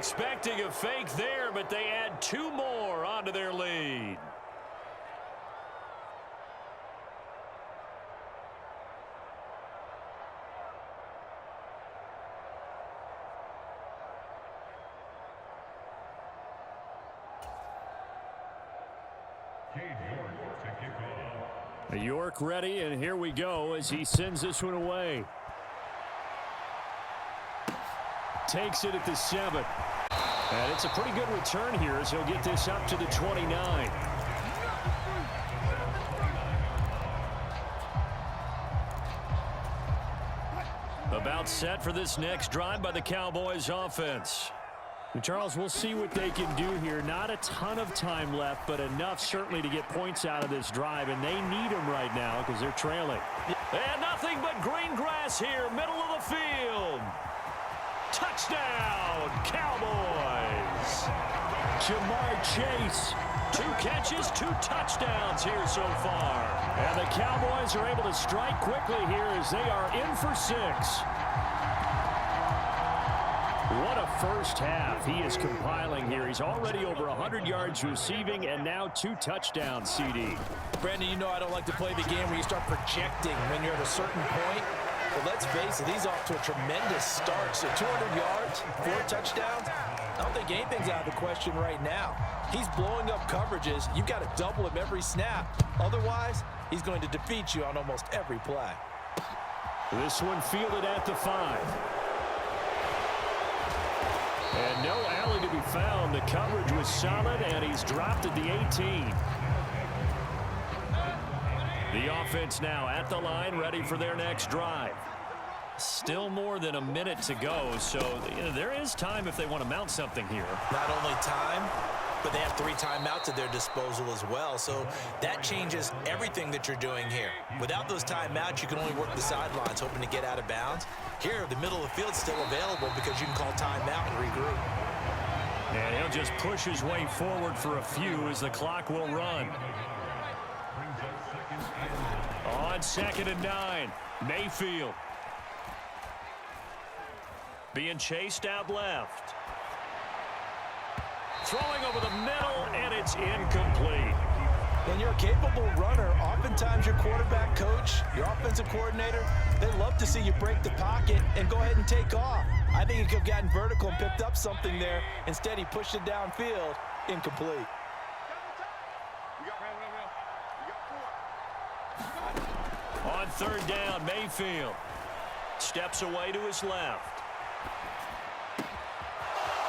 expecting a fake there, but they add 2 more onto their lead. York ready, and here we go as he sends this one away. Takes it at the 7. And it's a pretty good return here as he'll get this up to the 29. About set for this next drive by the Cowboys offense. And Charles, we'll see what they can do here. Not a ton of time left, but enough certainly to get points out of this drive, and they need them right now because they're trailing. And nothing but green grass here, middle of the field. Touchdown, Cowboys. Jamar Chase, 2 catches, 2 touchdowns here so far. And the Cowboys are able to strike quickly here as they are in for 6. What a first half he is compiling here. He's already over 100 yards receiving and now 2 touchdowns, CD. Brandon, you know I don't like to play the game where you start projecting when you're at a certain point. But let's face it, he's off to a tremendous start. So 200 yards, 4 touchdowns. I don't think anything's out of the question right now. He's blowing up coverages. You've got to double him every snap. Otherwise, he's going to defeat you on almost every play. This one fielded at the 5. And no alley to be found. The coverage was solid, and he's dropped at the 18. The offense now at the line, ready for their next drive. Still more than a minute to go, so there is time if they want to mount something here. Not only time, but they have 3 timeouts at their disposal as well, so that changes everything that you're doing here. Without those timeouts, you can only work the sidelines, hoping to get out of bounds. Here, the middle of the field's still available because you can call timeout and regroup. And he'll just push his way forward for a few as the clock will run. On 2nd and 9, Mayfield. Being chased out left. Throwing over the middle, and it's incomplete. When you're a capable runner, oftentimes your quarterback coach, your offensive coordinator, they love to see you break the pocket and go ahead and take off. I think he could have gotten vertical and picked up something there. Instead, he pushed it downfield, incomplete. On 3rd down, Mayfield steps away to his left.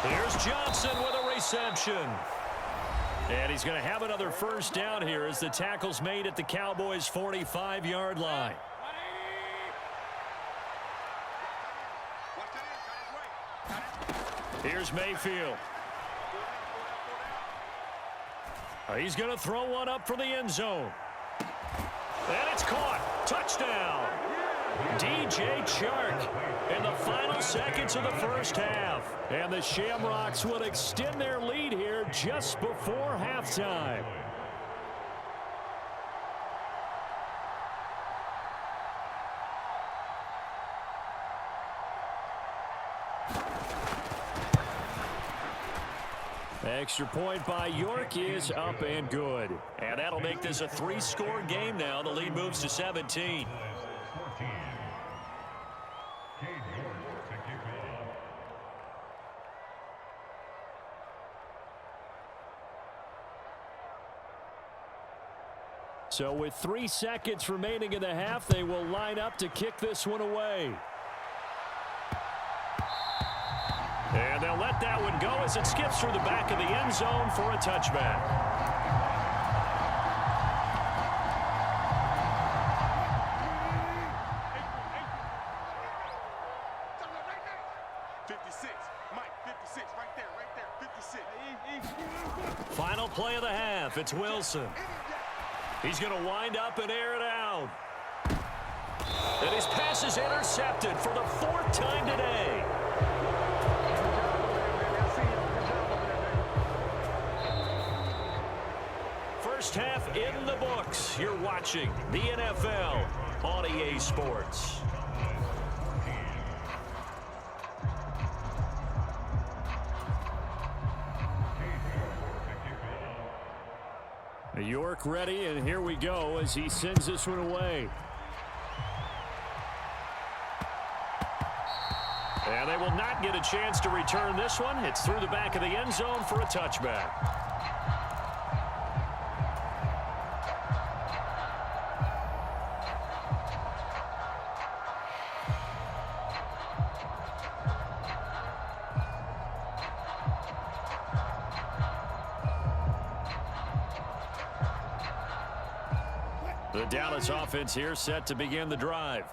Here's Johnson with a reception. And he's going to have another first down here as the tackle's made at the Cowboys' 45-yard line. Here's Mayfield. He's going to throw one up for the end zone. And it's caught. Touchdown. DJ Chark in the final seconds of the first half. And the Shamrocks will extend their lead here just before halftime. Extra point by York is up and good. And that'll make this a 3-score game now. The lead moves to 17. So with 3 seconds remaining in the half, they will line up to kick this one away. And they'll let that one go as it skips through the back of the end zone for a touchback. Final play of the half. It's Wilson. He's going to wind up and air it out. And his pass is intercepted for the 4th time today. First half in the books. You're watching the NFL on EA Sports. York ready, and here we go as he sends this one away. And they will not get a chance to return this one. It's through the back of the end zone for a touchback. The Dallas offense here set to begin the drive.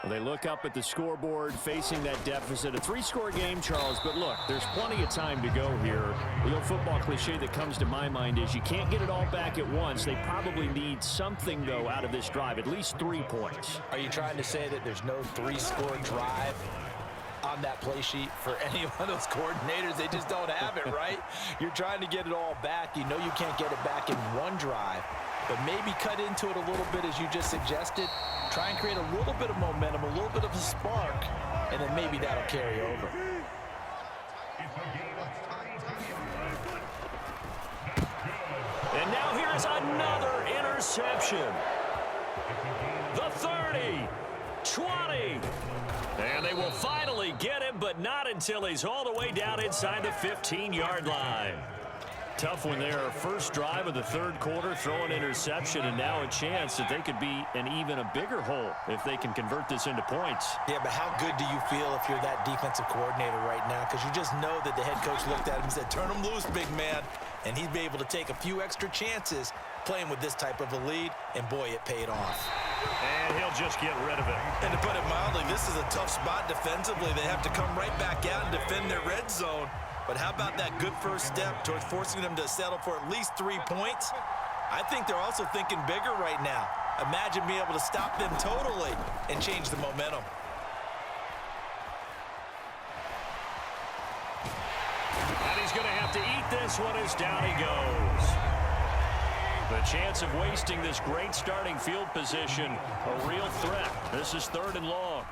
Well, they look up at the scoreboard facing that deficit. A 3-score game, Charles, but look, there's plenty of time to go here. The old football cliche that comes to my mind is you can't get it all back at once. They probably need something, though, out of this drive, at least 3 points. Are you trying to say that there's no 3-score drive on that play sheet for any one of those coordinators? They just don't have it, right? You're trying to get it all back. You know you can't get it back in one drive, but maybe cut into it a little bit as you just suggested. Try and create a little bit of momentum, a little bit of a spark, and then maybe that'll carry over. And now here's another interception. The 30, 20. And they will finally get him, but not until he's all the way down inside the 15-yard line. Tough one there. First drive of the third quarter, throw an interception, and now a chance that they could be an even a bigger hole if they can convert this into points. Yeah, but how good do you feel if you're that defensive coordinator right now? Because you just know that the head coach looked at him and said, turn him loose, big man. And he'd be able to take a few extra chances playing with this type of a lead, and boy, it paid off. And he'll just get rid of it. And to put it mildly, this is a tough spot defensively. They have to come right back out and defend their red zone. But how about that good first step towards forcing them to settle for at least 3 points? I think they're also thinking bigger right now. Imagine being able to stop them totally and change the momentum. And he's going to have to eat this one as down he goes. The chance of wasting this great starting field position, a real threat. This is 3rd and long.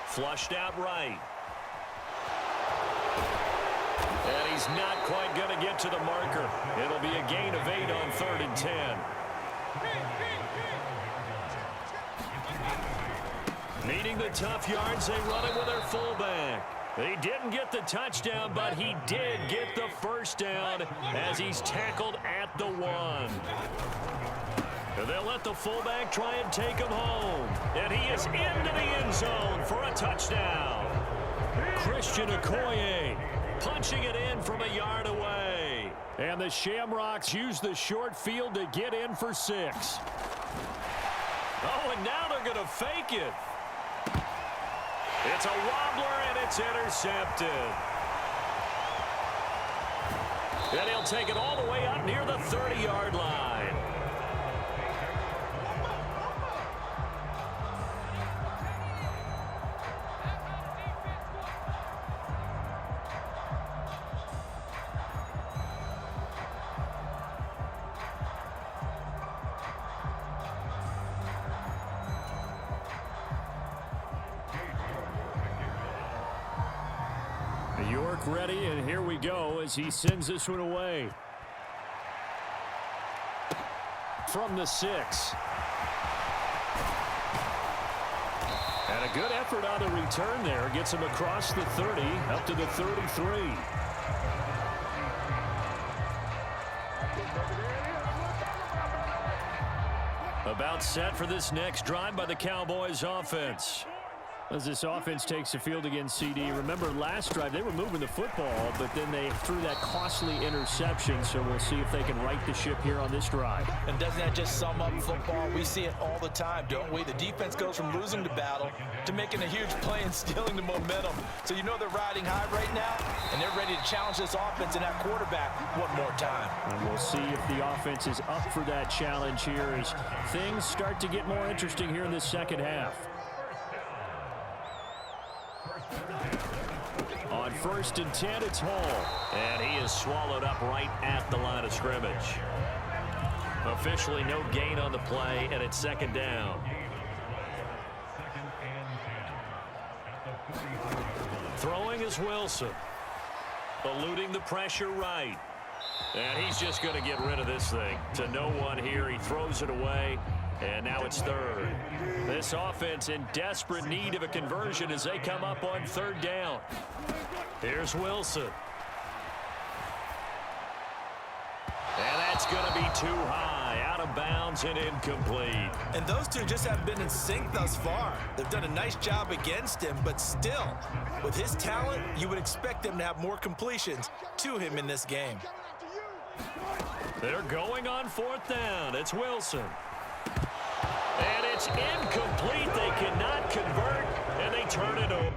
Flushed out right. And he's not quite going to get to the marker. It'll be a gain of 8 on 3rd and 10. Needing the tough yards, they run it with their fullback. He didn't get the touchdown, but he did get the first down as he's tackled at the 1. They'll let the fullback try and take him home. And he is into the end zone for a touchdown. Christian Okoye punching it in from a yard away. And the Shamrocks use the short field to get in for 6. Oh, and now they're going to fake it. It's a wobbler, and it's intercepted. And he'll take it all the way up near the 30-yard line. York ready, and here we go as he sends this one away. From the 6. And a good effort on the return there. Gets him across the 30, up to the 33. About set for this next drive by the Cowboys offense. As this offense takes the field against CD. Remember last drive they were moving the football, but then they threw that costly interception, so we'll see if they can right the ship here on this drive. And doesn't that just sum up football? We see it all the time, don't we? The defense goes from losing the battle to making a huge play and stealing the momentum. So you know they're riding high right now, and they're ready to challenge this offense and that quarterback one more time. And we'll see if the offense is up for that challenge here as things start to get more interesting here in this second half. On 1st and 10, it's Hall. And he is swallowed up right at the line of scrimmage. Officially no gain on the play, and it's 2nd down. Throwing is Wilson. Eluding the pressure right. And he's just going to get rid of this thing. To no one here. He throws it away. And now it's third. This offense in desperate need of a conversion as they come up on third down. Here's Wilson. And that's going to be too high, out of bounds and incomplete. And those two just haven't been in sync thus far. They've done a nice job against him, but still, with his talent, you would expect them to have more completions to him in this game. They're going on fourth down. It's Wilson. And it's incomplete. They cannot convert, and they turn it over.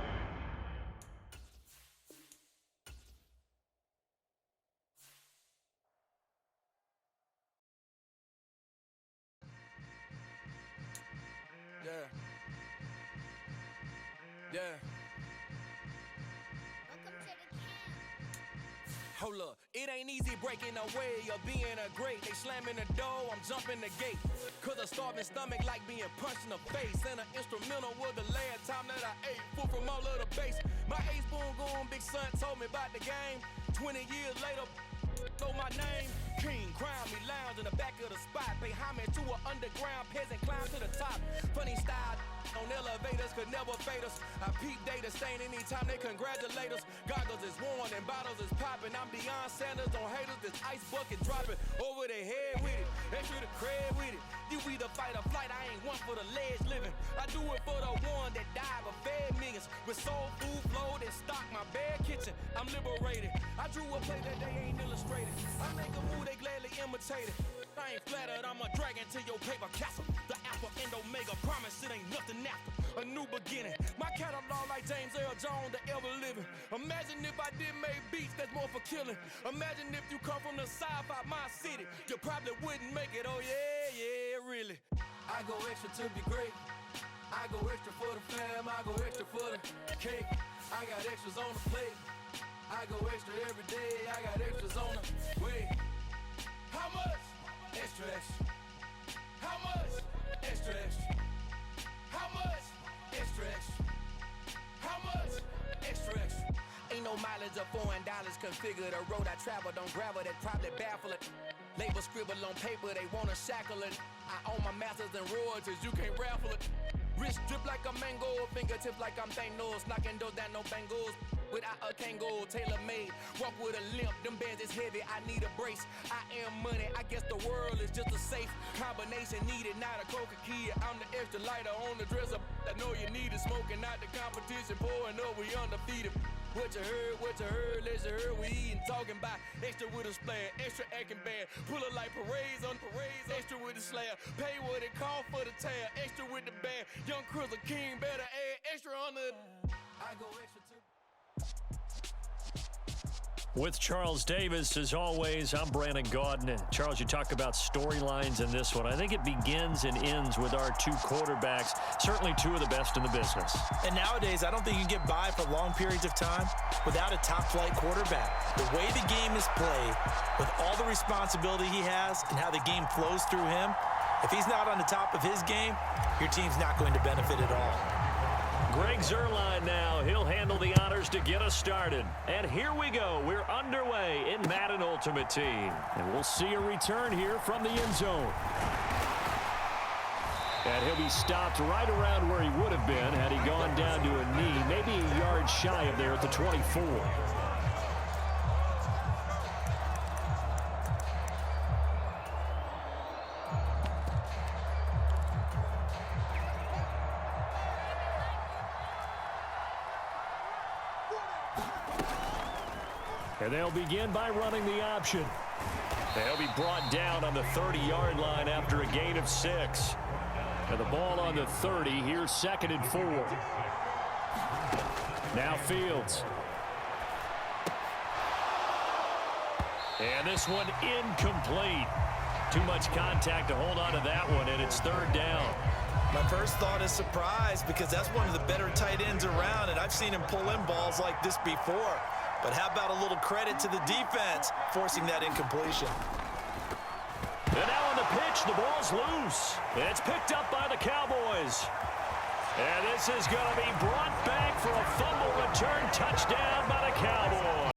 Yeah. Hold up, it ain't easy breaking away or being a great. They slamming the door, I'm jumping the gate. Cause a starving stomach like being punched in the face. And an instrumental was the last time that I ate food from all of the base. My ace boom goon big son told me about the game. 20 years later, know my name. King, crown me, lounge in the back of the spot. Pay homage to an underground peasant, climb to the top. Funny style on elevators could never fade us. I peep data stain anytime they congratulate us. Goggles is worn and bottles is popping. I'm Deion Sanders on haters, this ice bucket dropping over their head with it. Extra the cred with it. You either fight or flight, I ain't one for the ledge living. I do it for the one that died but fed millions. With soul food flowed and stock my bare kitchen. I'm liberated. I drew a play that they ain't illustrated. I make a move they gladly imitated. I ain't flattered, I'm a dragon to your paper castle. The alpha and omega, promise it ain't nothing after. A new beginning. My catalog like James Earl Jones, the ever living. Imagine if I did make beats that's more for killing. Imagine if you come from the south out my city. You probably wouldn't make it, oh yeah, really. I go extra to be great. I go extra for the fam, I go extra for the cake. I got extras on the plate. I go extra every day, I got extras on the way. How much? Extra, extra. How much? Extra, extra. How much? Extra, extra. How much? Extra, extra. Ain't no mileage of $4 configure the road I travel. Don't gravel, that probably baffle it. Label scribble on paper, they wanna shackle it. I own my masters and royalties, you can't raffle it. Wrist drip like a mango, fingertips like I'm Thanos. Knocking doors down, no bangles. Without a Kango, tailor-made. Walk with a limp, them bands is heavy, I need a brace. I am money, I guess the world is just a safe combination needed, not a coca key. I'm the extra lighter on the dresser. I know you need it, smoking out the competition, pouring up, we undefeated. What you heard, let's you heard, we eating, talking about extra with a splash, extra acting bad. Pull it like parades on parades, extra with the slab. Pay what it cost for the tab, extra with the bag. Young Cruz, a king, better add extra on the. I go extra too. With Charles Davis, as always, I'm Brandon Gaudin. Charles, you talk about storylines in this one. I think it begins and ends with our two quarterbacks, certainly two of the best in the business. And nowadays, I don't think you can get by for long periods of time without a top-flight quarterback. The way the game is played, with all the responsibility he has and how the game flows through him, if he's not on the top of his game, your team's not going to benefit at all. Greg Zuerlein now. He'll handle the honors to get us started. And here we go. We're underway in Madden Ultimate Team. And we'll see a return here from the end zone. And he'll be stopped right around where he would have been had he gone down to a knee, maybe a yard shy of there at the 24. And they'll begin by running the option. They'll be brought down on the 30-yard line after a gain of 6. And the ball on the 30, here's 2nd and 4. Now Fields. And this one incomplete. Too much contact to hold on to that one, and it's 3rd down. My first thought is surprise, because that's one of the better tight ends around, and I've seen him pull in balls like this before. But how about a little credit to the defense forcing that incompletion? And now on the pitch, the ball's loose. It's picked up by the Cowboys. And this is going to be brought back for a fumble return touchdown by the Cowboys.